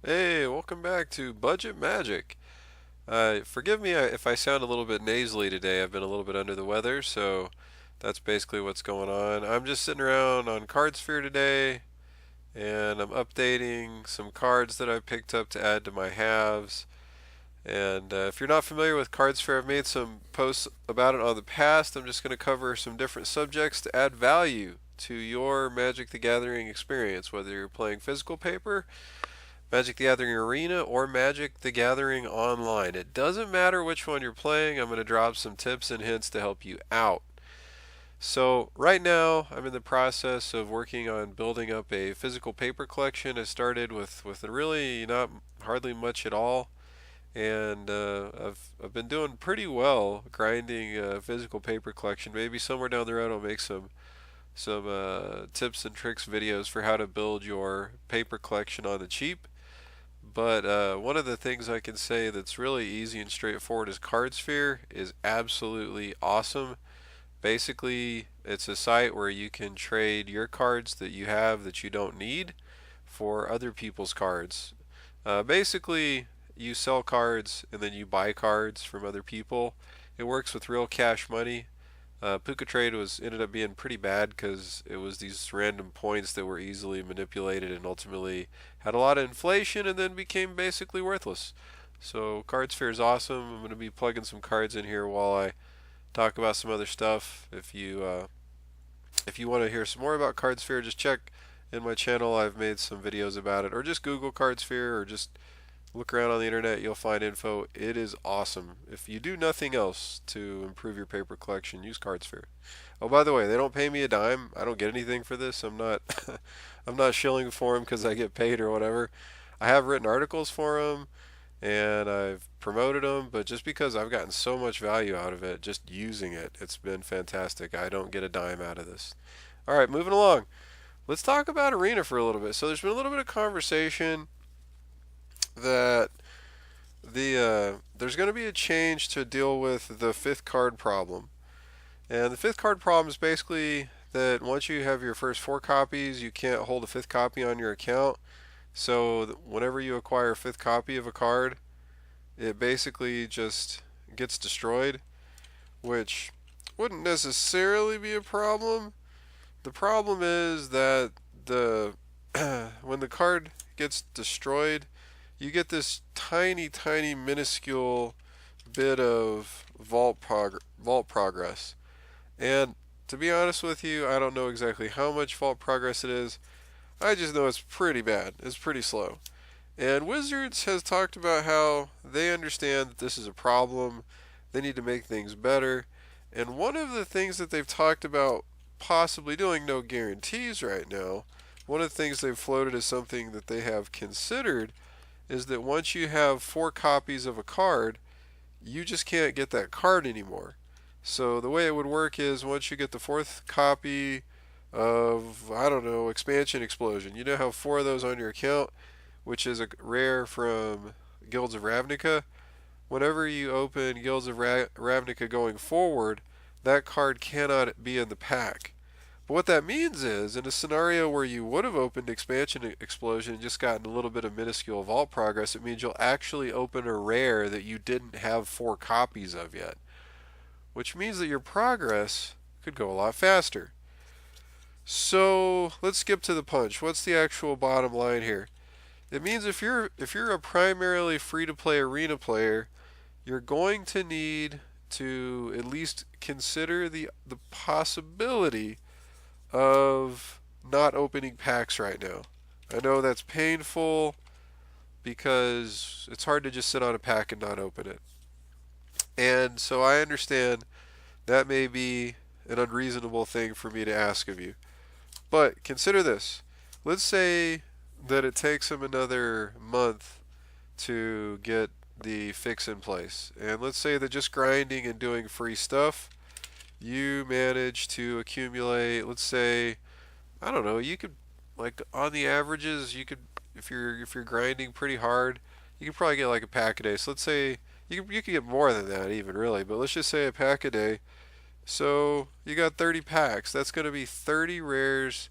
Hey, welcome back to Budget Magic. Forgive me if I sound a little bit nasally today. I've been a little bit under the weather, so that's basically what's going on. I'm just sitting around on Cardsphere today, and I'm updating some cards that I picked up to add to my halves. And if you're not familiar with Cardsphere, I've made some posts about it on the past. I'm just going to cover some different subjects to add value to your Magic the Gathering experience, whether you're playing physical paper, Magic the Gathering Arena, or Magic the Gathering Online. It doesn't matter which one you're playing, I'm going to drop some tips and hints to help you out. So, right now, I'm in the process of working on building up a physical paper collection. I started with really not hardly much at all, and I've been doing pretty well grinding a physical paper collection. Maybe somewhere down the road I'll make some tips and tricks videos for how to build your paper collection on the cheap. But one of the things I can say that's really easy and straightforward is Cardsphere is absolutely awesome. Basically, it's a site where you can trade your cards that you have that you don't need for other people's cards. Basically, you sell cards and then you buy cards from other people. It works with real cash money. Puka Trade was ended up being pretty bad because it was these random points that were easily manipulated and ultimately had a lot of inflation and then became basically worthless. So Cardsphere is awesome. I'm going to be plugging some cards in here while I talk about some other stuff. If you want to hear some more about Cardsphere, just check in my channel. I've made some videos about it, or just Google Cardsphere, or just look around on the internet. You'll find info. It is awesome. If you do nothing else to improve your paper collection, use Cardsphere. Oh, by the way, they don't pay me a dime. I don't get anything for this. I'm not I'm not shilling for them because I get paid or whatever. I have written articles for them and I've promoted them, but just because I've gotten so much value out of it, just using it, it's been fantastic. I don't get a dime out of this. All right, moving along. Let's talk about Arena for a little bit. So there's been a little bit of conversation that there's going to be a change to deal with the fifth card problem. And the fifth card problem is basically that once you have your first four copies, you can't hold a fifth copy on your account. So whenever you acquire a fifth copy of a card, it basically just gets destroyed, which wouldn't necessarily be a problem. The problem is that the when the card gets destroyed, you get this tiny, tiny, minuscule bit of vault progress. And to be honest with you, I don't know exactly how much vault progress it is. I just know it's pretty bad. It's pretty slow. And Wizards has talked about how they understand that this is a problem. They need to make things better. And one of the things that they've talked about possibly doing, no guarantees right now, one of the things they've floated as something that they have considered is that once you have four copies of a card, you just can't get that card anymore. So the way it would work is once you get the fourth copy of, I don't know, Expansion Explosion, you now have four of those on your account, which is a rare from Guilds of Ravnica. Whenever you open Guilds of Ravnica going forward, that card cannot be in the pack. But what that means is, in a scenario where you would have opened Expansion Explosion and just gotten a little bit of minuscule vault progress, it means you'll actually open a rare that you didn't have four copies of yet. Which means that your progress could go a lot faster. So let's skip to the punch. What's the actual bottom line here? It means if you're a primarily free-to-play arena player, you're going to need to at least consider the possibility of not opening packs right now. I know that's painful because it's hard to just sit on a pack and not open it. And so I understand that may be an unreasonable thing for me to ask of you. But consider this. Let's say that it takes him another month to get the fix in place. And let's say that just grinding and doing free stuff, you manage to accumulate, let's say, I don't know, you could, like, on the averages, you could, if you're grinding pretty hard, you could probably get like a pack a day. So let's say you could get more than that even really, but let's just say a pack a day. So you got 30 packs. That's going to be 30 rares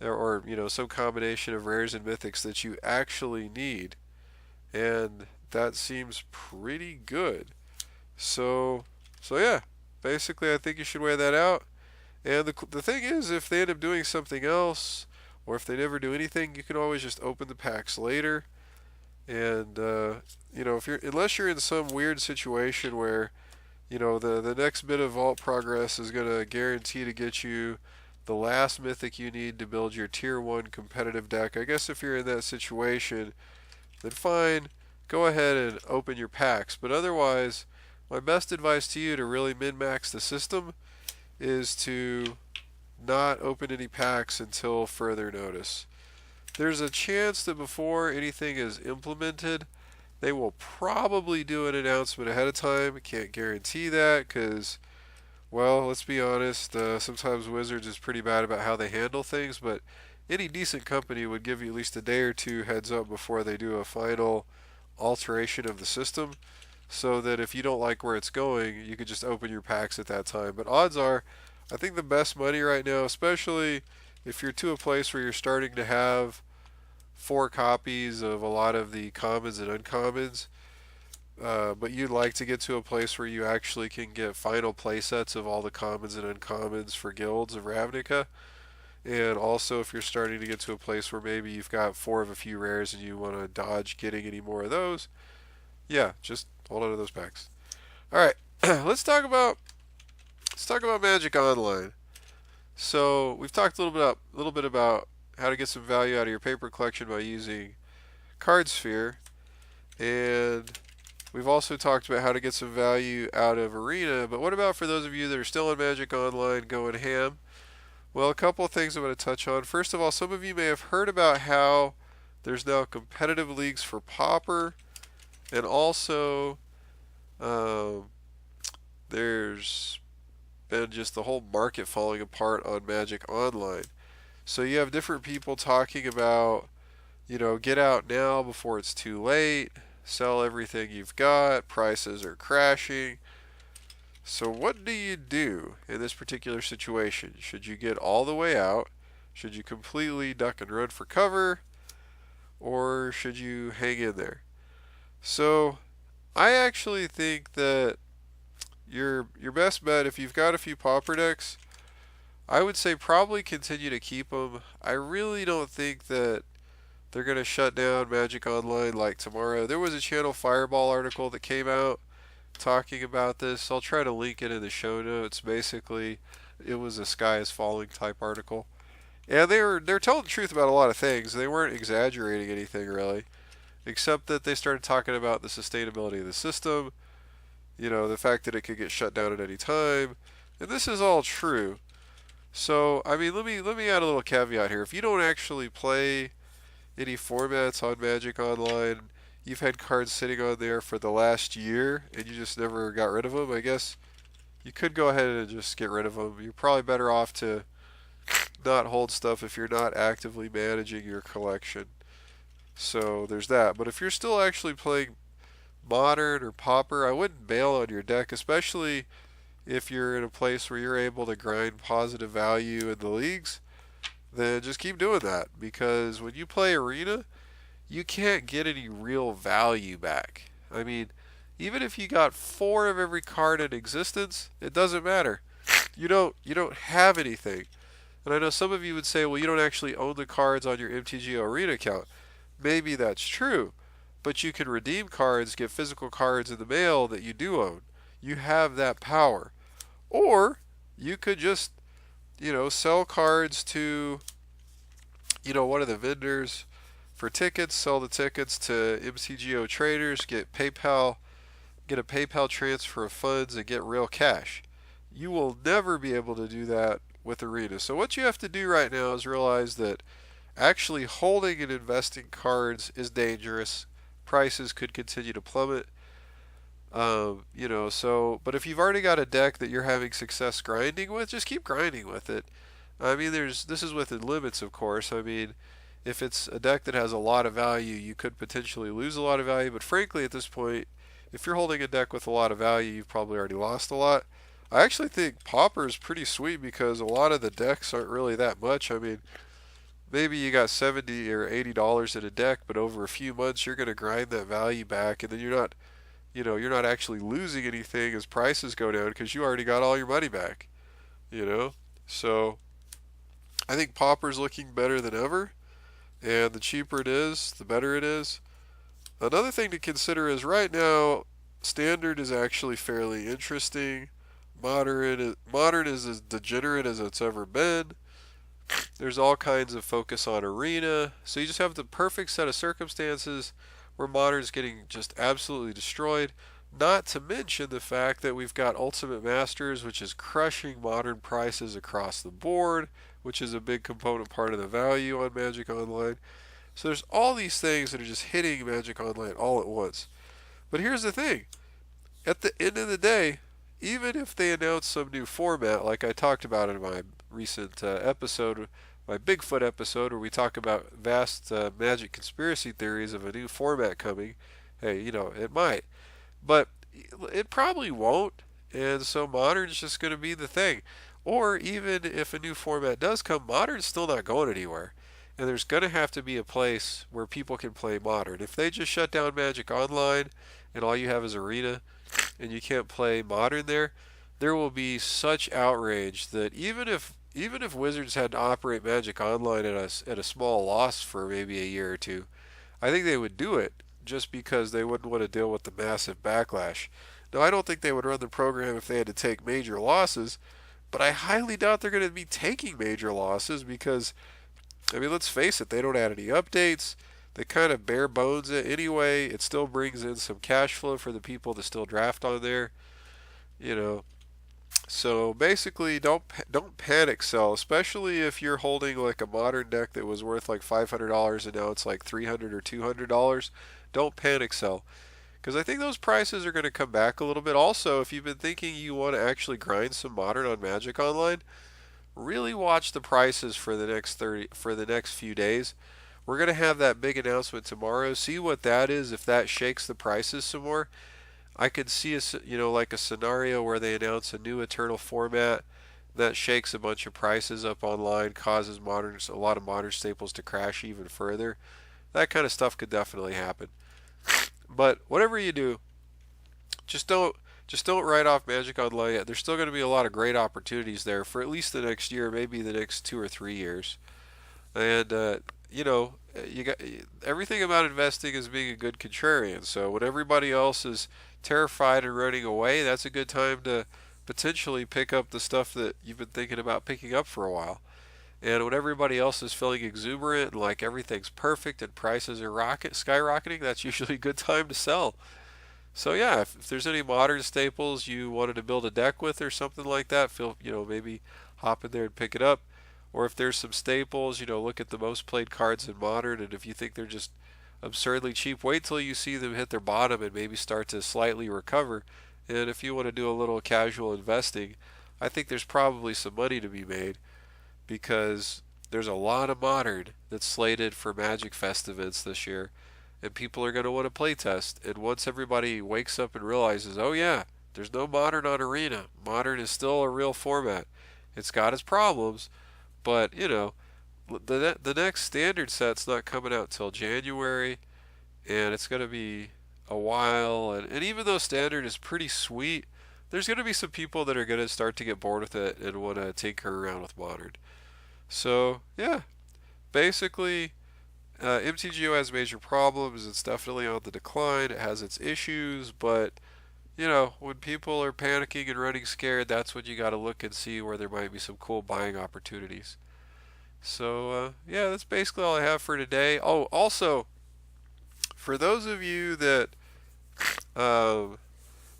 or you know, some combination of rares and mythics that you actually need, and that seems pretty good. So, so yeah, basically, I think you should weigh that out. And the thing is, if they end up doing something else, or if they never do anything, you can always just open the packs later. And you know, if you're unless you're in some weird situation where you know the next bit of vault progress is going to guarantee to get you the last mythic you need to build your tier 1 competitive deck. I guess if you're in that situation, then fine, go ahead and open your packs. But otherwise, my best advice to you to really min-max the system is to not open any packs until further notice. There's a chance that before anything is implemented, they will probably do an announcement ahead of time. I can't guarantee that because, well, let's be honest, sometimes Wizards is pretty bad about how they handle things, but any decent company would give you at least a day or two heads up before they do a final alteration of the system, so that if you don't like where it's going, you could just open your packs at that time. But odds are, I think the best money right now, especially if you're to a place where you're starting to have 4 copies of a lot of the commons and uncommons, but you'd like to get to a place where you actually can get final playsets of all the commons and uncommons for guilds of Ravnica. And also, if you're starting to get to a place where maybe you've got 4 of a few rares and you want to dodge getting any more of those, yeah, just hold on to those packs. All right, let's talk about Magic Online. So we've talked a little bit about how to get some value out of your paper collection by using Cardsphere, and we've also talked about how to get some value out of Arena. But what about for those of you that are still on Magic Online going ham? Well, a couple of things I'm going to touch on. First of all, some of you may have heard about how there's now competitive leagues for Pauper, and also there's been just the whole market falling apart on Magic Online. So you have different people talking about, you know, get out now before it's too late, sell everything you've got, prices are crashing. So what do you do in this particular situation? Should you get all the way out? Should you completely duck and run for cover? Or should you hang in there? So I actually think that your best bet, if you've got a few Pauper decks, I would say probably continue to keep them. I really don't think that they're going to shut down Magic Online like tomorrow. There was a Channel Fireball article that came out talking about this. I'll try to link it in the show notes. Basically, it was a sky is falling type article. And they're telling the truth about a lot of things. They weren't exaggerating anything really, except that they started talking about the sustainability of the system, you know, the fact that it could get shut down at any time. And this is all true. So, I mean, let me add a little caveat here. If you don't actually play any formats on Magic Online, you've had cards sitting on there for the last year and you just never got rid of them, I guess you could go ahead and just get rid of them. You're probably better off to not hold stuff if you're not actively managing your collection. So there's that. But if you're still actually playing Modern or Pauper, I wouldn't bail on your deck, especially if you're in a place where you're able to grind positive value in the leagues. Then just keep doing that, because when you play Arena, you can't get any real value back. I mean, even if you got 4 of every card in existence, it doesn't matter. You don't have anything. And I know some of you would say, well, you don't actually own the cards on your MTGO Arena account. Maybe that's true, but you can redeem cards, get physical cards in the mail that you do own. You have that power. Or you could just, you know, sell cards to, you know, one of the vendors for tickets, sell the tickets to MTGO traders, get a PayPal transfer of funds, and get real cash. You will never be able to do that with Arena. So what you have to do right now is realize that actually holding and investing cards is dangerous. Prices could continue to plummet. You know, so, but if you've already got a deck that you're having success grinding with, just keep grinding with it. I mean, this is within limits, of course. I mean, if it's a deck that has a lot of value, you could potentially lose a lot of value, but frankly, at this point, if you're holding a deck with a lot of value, you've probably already lost a lot. I actually think Pauper is pretty sweet because a lot of the decks aren't really that much. I mean, maybe you got $70 or $80 in a deck, but over a few months you're going to grind that value back, and then you're not actually losing anything as prices go down because you already got all your money back, you know? So I think Pauper's looking better than ever, and the cheaper it is, the better it is. Another thing to consider is right now, Standard is actually fairly interesting. Modern is as degenerate as it's ever been. There's all kinds of focus on Arena. So you just have the perfect set of circumstances where Modern's getting just absolutely destroyed. Not to mention the fact that we've got Ultimate Masters, which is crushing Modern prices across the board, which is a big component part of the value on Magic Online. So there's all these things that are just hitting Magic Online all at once. But here's the thing. At the end of the day, even if they announce some new format, like I talked about in my recent episode, my Bigfoot episode, where we talk about vast Magic conspiracy theories of a new format coming, hey, it might. But it probably won't, and so Modern's just going to be the thing. Or even if a new format does come, Modern's still not going anywhere. And there's going to have to be a place where people can play Modern. If they just shut down Magic Online and all you have is Arena and you can't play Modern there will be such outrage that even if Wizards had to operate Magic Online at a small loss for maybe a year or two, I think they would do it just because they wouldn't want to deal with the massive backlash. Now, I don't think they would run the program if they had to take major losses, but I highly doubt they're going to be taking major losses because, I mean, let's face it, they don't add any updates. They kind of bare bones it anyway. It still brings in some cash flow for the people to still draft on there, you know. So basically, don't panic sell, especially if you're holding like a Modern deck that was worth like $500 and now it's like $300 or $200. Don't panic sell, because I think those prices are going to come back a little bit. Also, if you've been thinking you want to actually grind some Modern on Magic Online, really watch the prices for the next few days. We're going to have that big announcement tomorrow. See what that is. If that shakes the prices some more, I could see like a scenario where they announce a new Eternal format that shakes a bunch of prices up online, causes a lot of Modern staples to crash even further. That kind of stuff could definitely happen. But whatever you do, just don't write off Magic Online yet. There's still going to be a lot of great opportunities there for at least the next year, maybe the next 2 or 3 years. And you got everything about investing is being a good contrarian. So when everybody else is terrified and running away, that's a good time to potentially pick up the stuff that you've been thinking about picking up for a while. And when everybody else is feeling exuberant and like everything's perfect and prices are skyrocketing, that's usually a good time to sell. So yeah, if there's any Modern staples you wanted to build a deck with or something like that, maybe hop in there and pick it up. Or if there's some staples, look at the most played cards in Modern, and if you think they're just absurdly cheap, wait till you see them hit their bottom and maybe start to slightly recover. And if you want to do a little casual investing, I think there's probably some money to be made, because there's a lot of Modern that's slated for Magic Fest events this year, and people are going to want to play test. And once everybody wakes up and realizes, oh yeah, there's no Modern on Arena. Modern is still a real format. It's got its problems, but the next Standard set's not coming out till January, and it's going to be a while. And even though Standard is pretty sweet, there's going to be some people that are going to start to get bored with it and want to tinker around with Modern. So yeah, basically, MTGO has major problems. It's definitely on the decline. It has its issues, but when people are panicking and running scared, that's when you got to look and see where there might be some cool buying opportunities. So yeah, that's basically all I have for today. Oh, also, for those of you that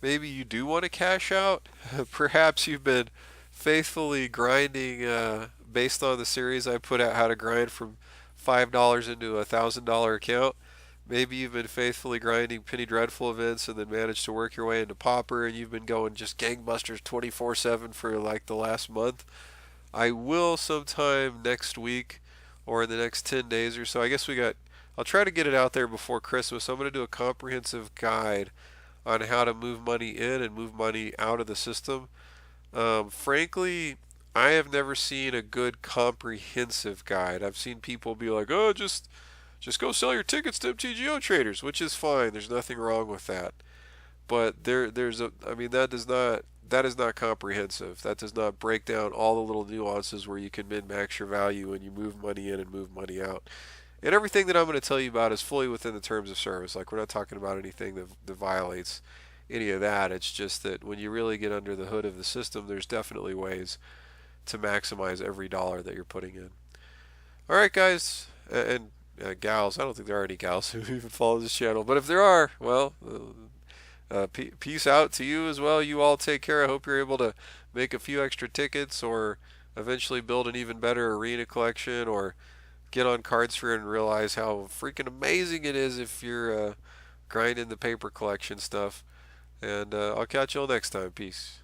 maybe you do want to cash out, perhaps you've been faithfully grinding based on the series I put out, how to grind from $5 into a $1,000 account. Maybe you've been faithfully grinding Penny Dreadful events and then managed to work your way into Pauper, and you've been going just gangbusters 24/7 for like the last month. I will sometime next week or in the next 10 days or so. I'll try to get it out there before Christmas. I'm going to do a comprehensive guide on how to move money in and move money out of the system. Frankly, I have never seen a good comprehensive guide. I've seen people be like, "Oh, just go sell your tickets to MTGO traders," which is fine. There's nothing wrong with that. But there's a, I mean, that is not comprehensive. That does not break down all the little nuances where you can min max your value and you move money in and move money out. And everything that I'm going to tell you about is fully within the terms of service. Like, we're not talking about anything that violates any of that. It's just that when you really get under the hood of the system, there's definitely ways to maximize every dollar that you're putting in. All right, guys, and gals. I don't think there are any gals who even follow this channel, but if there are, well, peace out to you as well. You all take care. I hope you're able to make a few extra tickets or eventually build an even better arena collection or get on Cardsphere and realize how freaking amazing it is if you're grinding the paper collection stuff. And I'll catch you all next time. Peace.